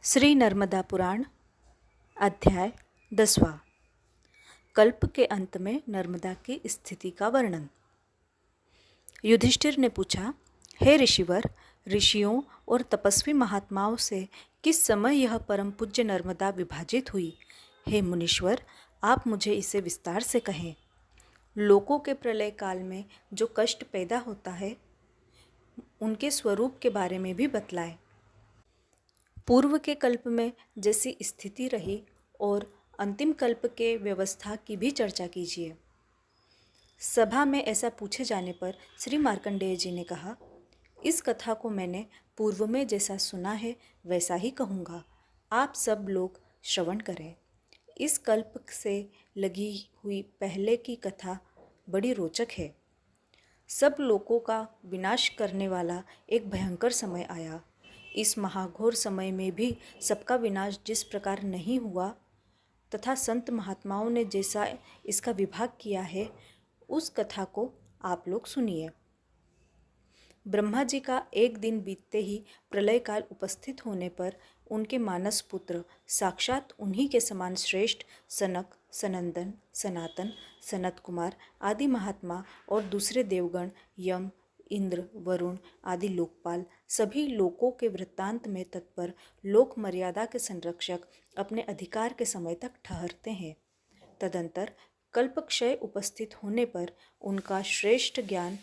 श्री नर्मदा पुराण अध्याय 10वां। कल्प के अंत में नर्मदा की स्थिति का वर्णन। युधिष्ठिर ने पूछा, हे ऋषिवर, ऋषियों और तपस्वी महात्माओं से किस समय यह परम पूज्य नर्मदा विभाजित हुई? हे मुनीश्वर, आप मुझे इसे विस्तार से कहें। लोकों के प्रलय काल में जो कष्ट पैदा होता है उनके स्वरूप के बारे में भी बतलाएं। पूर्व के कल्प में जैसी स्थिति रही और अंतिम कल्प के व्यवस्था की भी चर्चा कीजिए। सभा में ऐसा पूछे जाने पर श्री मार्कंडेय जी ने कहा, इस कथा को मैंने पूर्व में जैसा सुना है वैसा ही कहूँगा। आप सब लोग श्रवण करें। इस कल्प से लगी हुई पहले की कथा बड़ी रोचक है। सब लोगों का विनाश करने वाला एक भयंकर समय आया। इस महाघोर समय में भी सबका विनाश जिस प्रकार नहीं हुआ तथा संत महात्माओं ने जैसा इसका विभाग किया है, उस कथा को आप लोग सुनिए। ब्रह्मा जी का एक दिन बीतते ही प्रलय काल उपस्थित होने पर उनके मानस पुत्र साक्षात उन्हीं के समान श्रेष्ठ सनक, सनंदन, सनातन, सनत कुमार आदि महात्मा और दूसरे देवगण यम, इंद्र, वरुण आदि लोकपाल सभी लोकों के वृत्तांत में तत्पर लोक मर्यादा के संरक्षक अपने अधिकार के समय तक ठहरते हैं। तदंतर कल्पक्षय उपस्थित होने पर उनका श्रेष्ठ ज्ञान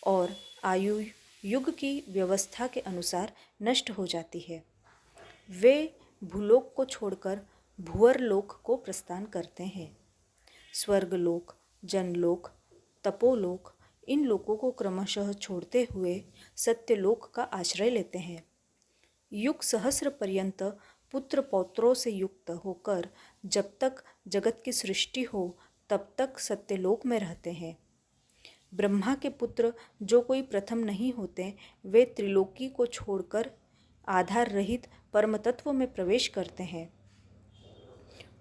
और आयु युग की व्यवस्था के अनुसार नष्ट हो जाती है। वे भूलोक को छोड़कर भूअर लोक को प्रस्थान करते हैं। स्वर्गलोक, जनलोक, तपोलोक इन लोकों को क्रमशः छोड़ते हुए सत्यलोक का आश्रय लेते हैं। युग सहस्र पर्यंत पुत्र पौत्रों से युक्त होकर जब तक जगत की सृष्टि हो तब तक सत्यलोक में रहते हैं। ब्रह्मा के पुत्र जो कोई प्रथम नहीं होते, वे त्रिलोकी को छोड़कर आधार रहित परम तत्व में प्रवेश करते हैं।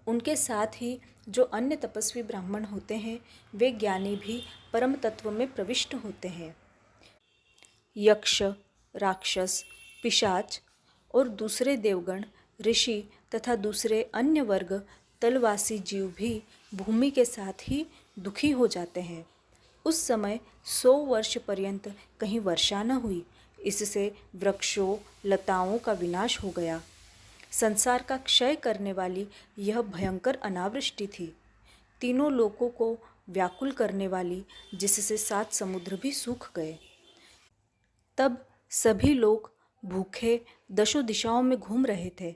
उनके साथ ही जो अन्य तपस्वी ब्राह्मण होते हैं, वे ज्ञानी भी परम तत्व में प्रविष्ट होते हैं। यक्ष, राक्षस, पिशाच और दूसरे देवगण, ऋषि तथा दूसरे अन्य वर्ग तलवासी जीव भी भूमि के साथ ही दुखी हो जाते हैं। उस समय 100 वर्ष पर्यंत कहीं वर्षा न हुई। इससे वृक्षों, लताओं का विनाश हो गया। संसार का क्षय करने वाली यह भयंकर अनावृष्टि थी, तीनों लोकों को व्याकुल करने वाली, जिससे 7 समुद्र भी सूख गए। तब सभी लोग भूखे दशों दिशाओं में घूम रहे थे।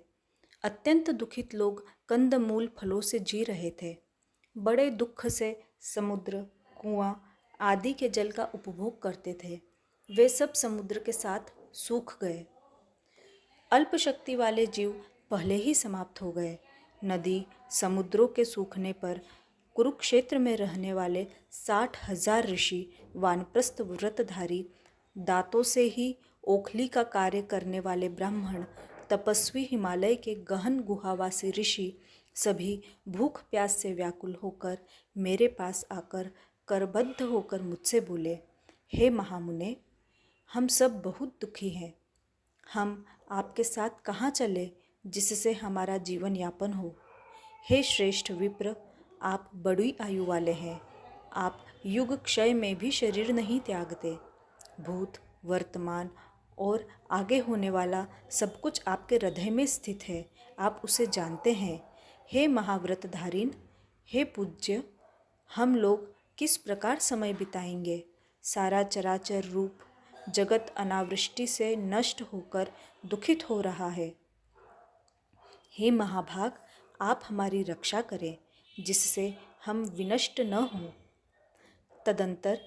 अत्यंत दुखित लोग कंदमूल फलों से जी रहे थे। बड़े दुख से समुद्र, कुआं आदि के जल का उपभोग करते थे। वे सब समुद्र के साथ सूख गए। अल्प शक्ति वाले जीव पहले ही समाप्त हो गए। नदी, समुद्रों के सूखने पर कुरुक्षेत्र में रहने वाले 60,000 ऋषि, वानप्रस्थ व्रतधारी, दांतों से ही ओखली का कार्य करने वाले ब्राह्मण, तपस्वी, हिमालय के गहन गुहावासी ऋषि सभी भूख प्यास से व्याकुल होकर मेरे पास आकर करबद्ध होकर मुझसे बोले, हे महामुने, हम सब बहुत दुखी हैं। हम आपके साथ कहाँ चले जिससे हमारा जीवन यापन हो? हे श्रेष्ठ विप्र, आप बड़ी आयु वाले हैं। आप युग क्षय में भी शरीर नहीं त्यागते। भूत, वर्तमान और आगे होने वाला सब कुछ आपके हृदय में स्थित है। आप उसे जानते हैं। हे महाव्रतधारीन, हे पूज्य, हम लोग किस प्रकार समय बिताएंगे? सारा चराचर रूप जगत अनावृष्टि से नष्ट होकर दुखित हो रहा है। हे महाभाग, आप हमारी रक्षा करें जिससे हम विनष्ट न हों। तदंतर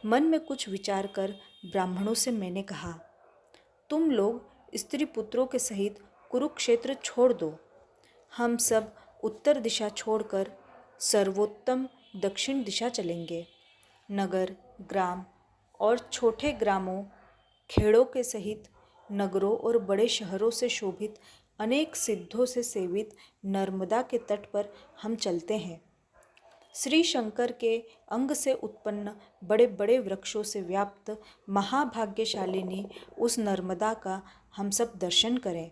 मन में कुछ विचार कर ब्राह्मणों से मैंने कहा, तुम लोग स्त्री पुत्रों के सहित कुरुक्षेत्र छोड़ दो। हम सब उत्तर दिशा छोड़कर सर्वोत्तम दक्षिण दिशा चलेंगे। नगर, ग्राम और छोटे ग्रामों, खेड़ों के सहित नगरों और बड़े शहरों से शोभित अनेक सिद्धों से सेवित नर्मदा के तट पर हम चलते हैं। श्री शंकर के अंग से उत्पन्न बड़े बड़े वृक्षों से व्याप्त महाभाग्यशालिनी उस नर्मदा का हम सब दर्शन करें।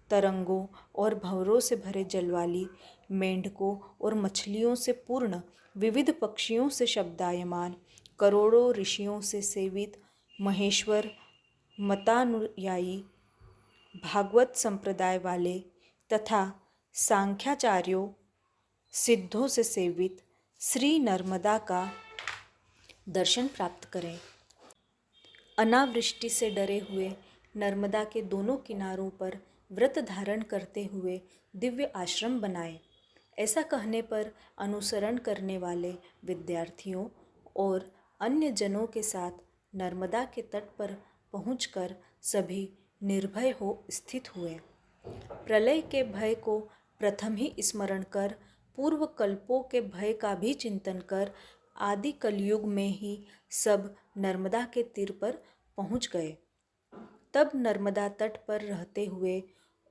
तरंगों और भंवरों से भरे जल वाली, मेंढकों और मछलियों से पूर्ण, विविध पक्षियों से शब्दायमान, करोड़ों ऋषियों से सेवित, महेश्वर मतानुयायी, भागवत संप्रदाय वाले तथा सांख्याचार्यों सिद्धों से सेवित श्री नर्मदा का दर्शन प्राप्त करें। अनावृष्टि से डरे हुए नर्मदा के दोनों किनारों पर व्रत धारण करते हुए दिव्य आश्रम बनाए। ऐसा कहने पर अनुसरण करने वाले विद्यार्थियों और अन्य जनों के साथ नर्मदा के तट पर पहुंचकर सभी निर्भय हो स्थित हुए। प्रलय के भय को प्रथम ही स्मरण कर, पूर्व कल्पों के भय का भी चिंतन कर, आदि कलयुग में ही सब नर्मदा के तीर पर पहुंच गए। तब नर्मदा तट पर रहते हुए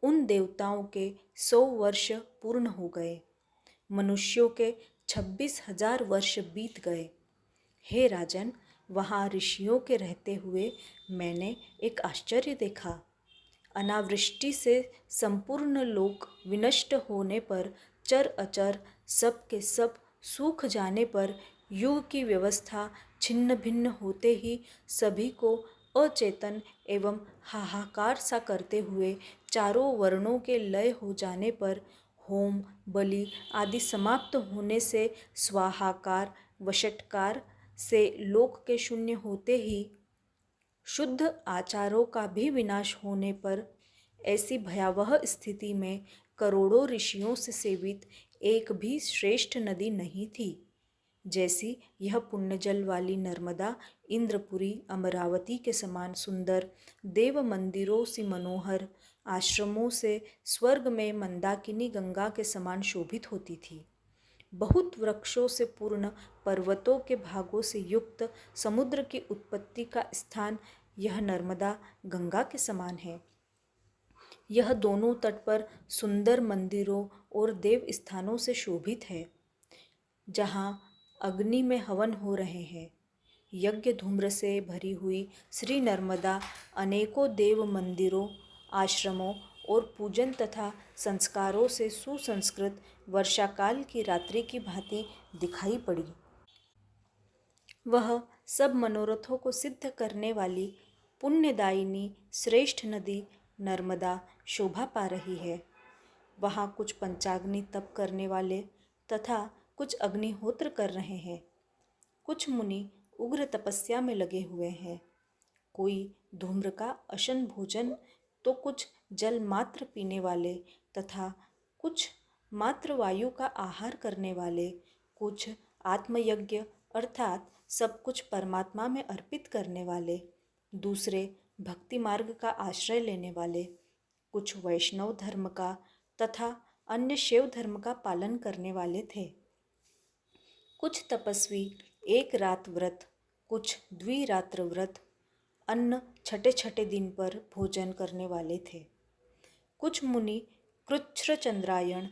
उन देवताओं के 100 वर्ष पूर्ण हो गए। मनुष्यों के 26,000 वर्ष बीत गए। हे राजन, वहाँ ऋषियों के रहते हुए मैंने एक आश्चर्य देखा। अनावृष्टि से संपूर्ण लोक विनष्ट होने पर, चर अचर सब के सब सूख जाने पर, युग की व्यवस्था छिन्न भिन्न होते ही सभी को अचेतन एवं हाहाकार सा करते हुए, चारों वर्णों के लय हो जाने पर, होम बलि आदि समाप्त होने से, स्वाहाकार वषटकार से लोक के शून्य होते ही, शुद्ध आचारों का भी विनाश होने पर, ऐसी भयावह स्थिति में करोड़ों ऋषियों से सेवित एक भी श्रेष्ठ नदी नहीं थी, जैसी यह पुण्यजल वाली नर्मदा इंद्रपुरी अमरावती के समान सुंदर, देव मंदिरों सी मनोहर, आश्रमों से स्वर्ग में मंदाकिनी गंगा के समान शोभित होती थी। बहुत वृक्षों से पूर्ण, पर्वतों के भागों से युक्त, समुद्र की उत्पत्ति का स्थान यह नर्मदा गंगा के समान है। यह दोनों तट पर सुंदर मंदिरों और देव स्थानों से शोभित है, जहाँ अग्नि में हवन हो रहे हैं। यज्ञ धूम्र से भरी हुई श्री नर्मदा अनेकों देव मंदिरों, आश्रमों और पूजन तथा संस्कारों से सुसंस्कृत वर्षाकाल की रात्रि की भांति दिखाई पड़ी। वह सब मनोरथों को सिद्ध करने वाली पुण्यदायिनी श्रेष्ठ नदी नर्मदा शोभा पा रही है। वहाँ कुछ पंचाग्नि तप करने वाले तथा कुछ अग्निहोत्र कर रहे हैं। कुछ मुनि उग्र तपस्या में लगे हुए हैं। कोई धूम्र का अशन भोजन, तो कुछ जल मात्र पीने वाले तथा कुछ मात्र वायु का आहार करने वाले, कुछ आत्मयज्ञ अर्थात सब कुछ परमात्मा में अर्पित करने वाले, दूसरे भक्ति मार्ग का आश्रय लेने वाले, कुछ वैष्णव धर्म का तथा अन्य शैव धर्म का पालन करने वाले थे। कुछ तपस्वी एक रात व्रत, कुछ द्विरात्र व्रत, अन्न छठे छठे दिन पर भोजन करने वाले थे। कुछ मुनि कृच्छ्र चंद्रायण,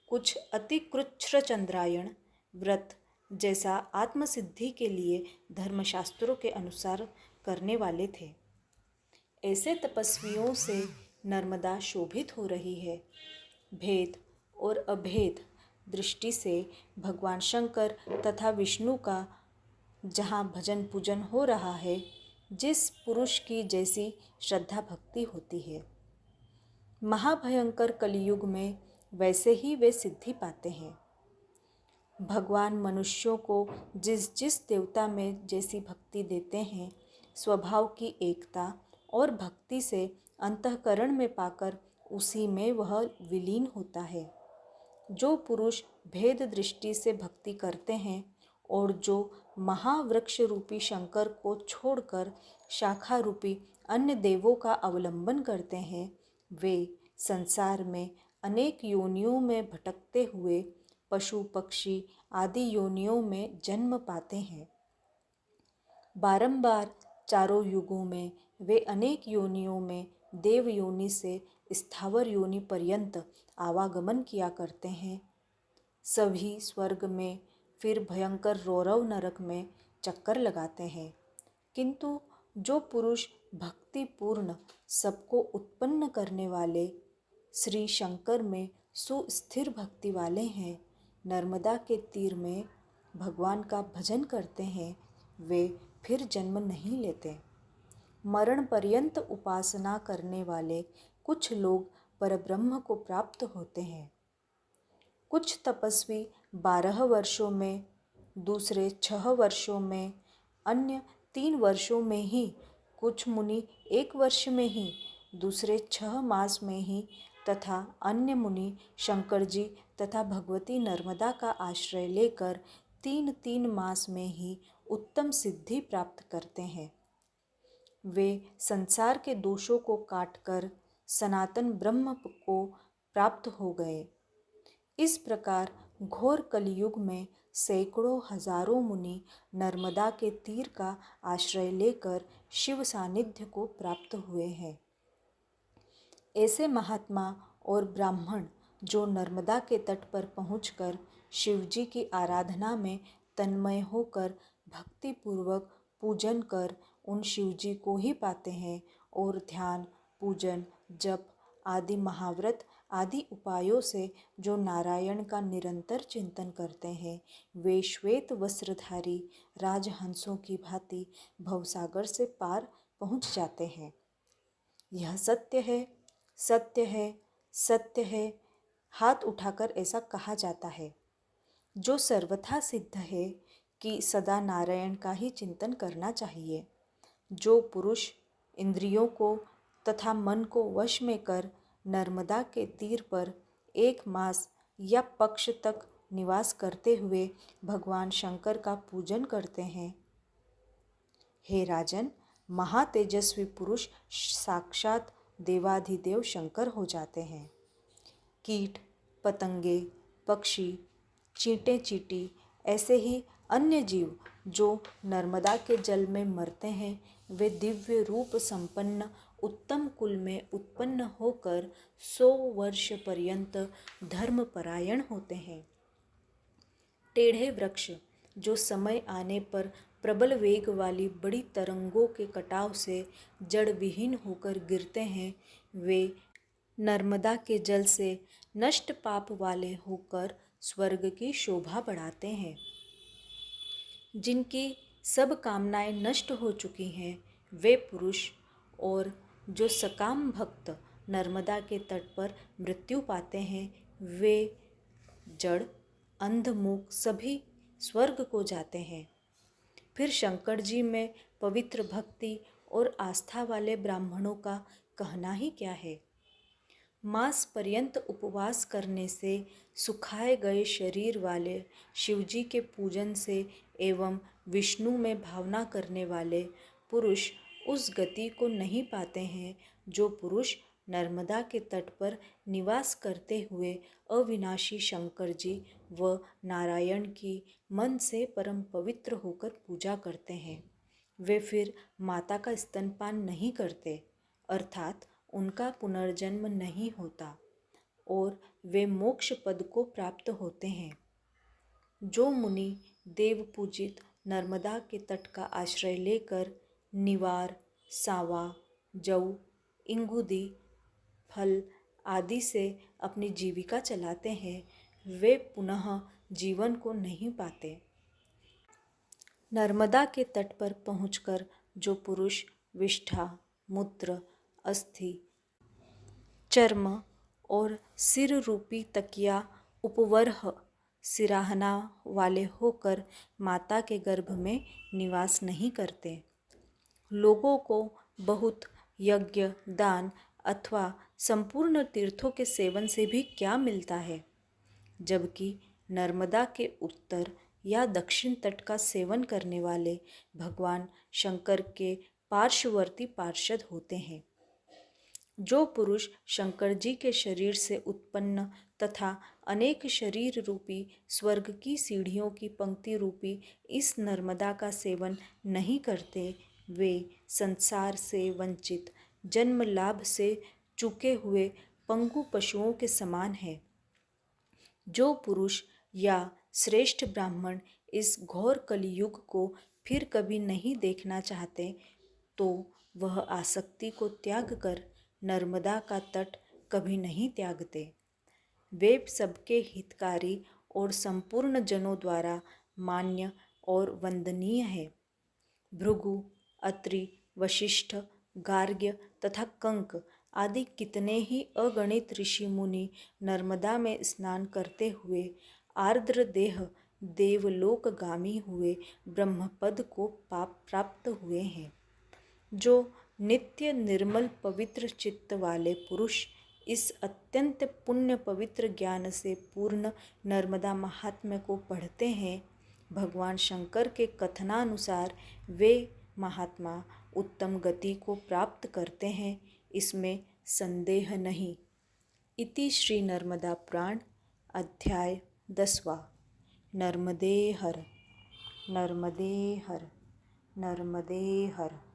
कुछ अति कृच्छ्र चंद्रायण व्रत जैसा आत्मसिद्धि के लिए धर्मशास्त्रों के अनुसार करने वाले थे। ऐसे तपस्वियों से नर्मदा शोभित हो रही है। भेद और अभेद दृष्टि से भगवान शंकर तथा विष्णु का जहाँ भजन पूजन हो रहा है, जिस पुरुष की जैसी श्रद्धा भक्ति होती है, महाभयंकर कलयुग में वैसे ही वे सिद्धि पाते हैं। भगवान मनुष्यों को जिस जिस देवता में जैसी भक्ति देते हैं, स्वभाव की एकता और भक्ति से अंतःकरण में पाकर उसी में वह विलीन होता है। जो पुरुष भेद दृष्टि से भक्ति करते हैं और जो महावृक्ष रूपी शंकर को छोड़कर शाखा रूपी अन्य देवों का अवलंबन करते हैं, वे संसार में अनेक योनियों में भटकते हुए पशु पक्षी आदि योनियों में जन्म पाते हैं। बारंबार चारों युगों में वे अनेक योनियों में देव योनि से स्थावर योनि पर्यंत आवागमन किया करते हैं। सभी स्वर्ग में फिर भयंकर रौरव नरक में चक्कर लगाते हैं। किंतु जो पुरुष भक्तिपूर्ण सबको उत्पन्न करने वाले श्री शंकर में सुस्थिर भक्ति वाले हैं, नर्मदा के तीर में भगवान का भजन करते हैं, वे फिर जन्म नहीं लेते। मरण पर्यंत उपासना करने वाले कुछ लोग परब्रह्म को प्राप्त होते हैं। कुछ तपस्वी 12 वर्षों में, दूसरे 6 वर्षों में, अन्य 3 वर्षों में ही, कुछ मुनि 1 वर्ष में ही, दूसरे 6 मास में ही तथा अन्य मुनि शंकर जी तथा भगवती नर्मदा का आश्रय लेकर 3-3 मास में ही उत्तम सिद्धि प्राप्त करते हैं। वे संसार के दोषों को काटकर सनातन ब्रह्म को प्राप्त हो गए। इस प्रकार घोर कलयुग में सैकड़ों हजारों मुनि नर्मदा के तीर का आश्रय लेकर शिव सानिध्य को प्राप्त हुए हैं। ऐसे महात्मा और ब्राह्मण जो नर्मदा के तट पर पहुंचकर शिवजी की आराधना में तन्मय होकर भक्तिपूर्वक पूजन कर उन शिवजी को ही पाते हैं और ध्यान, पूजन, जप आदि महाव्रत आदि उपायों से जो नारायण का निरंतर चिंतन करते हैं, वे श्वेत वस्त्रधारी राजहंसों की भांति भवसागर से पार पहुंच जाते हैं। यह सत्य है, सत्य है, सत्य है, हाथ उठाकर ऐसा कहा जाता है। जो सर्वथा सिद्ध है कि सदा नारायण का ही चिंतन करना चाहिए। जो पुरुष इंद्रियों को तथा मन को वश में कर नर्मदा के तीर पर 1 मास या पक्ष तक निवास करते हुए भगवान शंकर का पूजन करते हैं, हे राजन, महातेजस्वी पुरुष साक्षात देवाधिदेव शंकर हो जाते हैं। कीट, पतंगे, पक्षी, चींटे चींटी ऐसे ही अन्य जीव जो नर्मदा के जल में मरते हैं, वे दिव्य रूप संपन्न उत्तम कुल में उत्पन्न होकर 100 वर्ष पर्यंत धर्मपरायण होते हैं। टेढ़े वृक्ष जो समय आने पर प्रबल वेग वाली बड़ी तरंगों के कटाव से जड़ विहीन होकर गिरते हैं, वे नर्मदा के जल से नष्ट पाप वाले होकर स्वर्ग की शोभा बढ़ाते हैं। जिनकी सब कामनाएं नष्ट हो चुकी हैं, वे पुरुष और जो सकाम भक्त नर्मदा के तट पर मृत्यु पाते हैं, वे जड़, अंध, मूक सभी स्वर्ग को जाते हैं। फिर शंकर जी में पवित्र भक्ति और आस्था वाले ब्राह्मणों का कहना ही क्या है। मास पर्यंत उपवास करने से सुखाए गए शरीर वाले शिवजी के पूजन से एवं विष्णु में भावना करने वाले पुरुष उस गति को नहीं पाते हैं जो पुरुष नर्मदा के तट पर निवास करते हुए अविनाशी शंकर जी व नारायण की मन से परम पवित्र होकर पूजा करते हैं। वे फिर माता का स्तनपान नहीं करते, अर्थात उनका पुनर्जन्म नहीं होता और वे मोक्ष पद को प्राप्त होते हैं। जो मुनि देव पूजित नर्मदा के तट का आश्रय लेकर निवार, सावा, जौ, इंगुदी, फल आदि से अपनी जीविका चलाते हैं, वे पुनः जीवन को नहीं पाते। नर्मदा के तट पर पहुंचकर जो पुरुष विष्ठा, मूत्र, अस्थि, चर्म और सिर रूपी तकिया उपवरह सिराहना वाले होकर माता के गर्भ में निवास नहीं करते, लोगों को बहुत यज्ञ, दान अथवा संपूर्ण तीर्थों के सेवन से भी क्या मिलता है, जबकि नर्मदा के उत्तर या दक्षिण तट का सेवन करने वाले भगवान शंकर के पार्श्ववर्ती पार्षद होते हैं। जो पुरुष शंकर जी के शरीर से उत्पन्न तथा अनेक शरीर रूपी स्वर्ग की सीढ़ियों की पंक्ति रूपी इस नर्मदा का सेवन नहीं करते, वे संसार से वंचित, जन्म लाभ से चूके हुए पंगु पशुओं के समान हैं। जो पुरुष या श्रेष्ठ ब्राह्मण इस घोर कलियुग को फिर कभी नहीं देखना चाहते, तो वह आसक्ति को त्याग कर नर्मदा का तट कभी नहीं त्यागते। वे सबके हितकारी और संपूर्ण जनों द्वारा मान्य और वंदनीय है। भृगु, अत्रि, वशिष्ठ, गार्ग्य तथा कंक आदि कितने ही अगणित ऋषि मुनि नर्मदा में स्नान करते हुए आर्द्र देह देवलोकगामी हुए ब्रह्मपद को प्राप्त हुए हैं। जो नित्य निर्मल पवित्र चित्त वाले पुरुष इस अत्यंत पुण्य पवित्र ज्ञान से पूर्ण नर्मदा महात्म्य को पढ़ते हैं, भगवान शंकर के कथनानुसार वे महात्मा उत्तम गति को प्राप्त करते हैं, इसमें संदेह नहीं। इति श्री नर्मदा पुराण अध्याय 10वां। नर्मदे हर, नर्मदे हर, नर्मदे हर।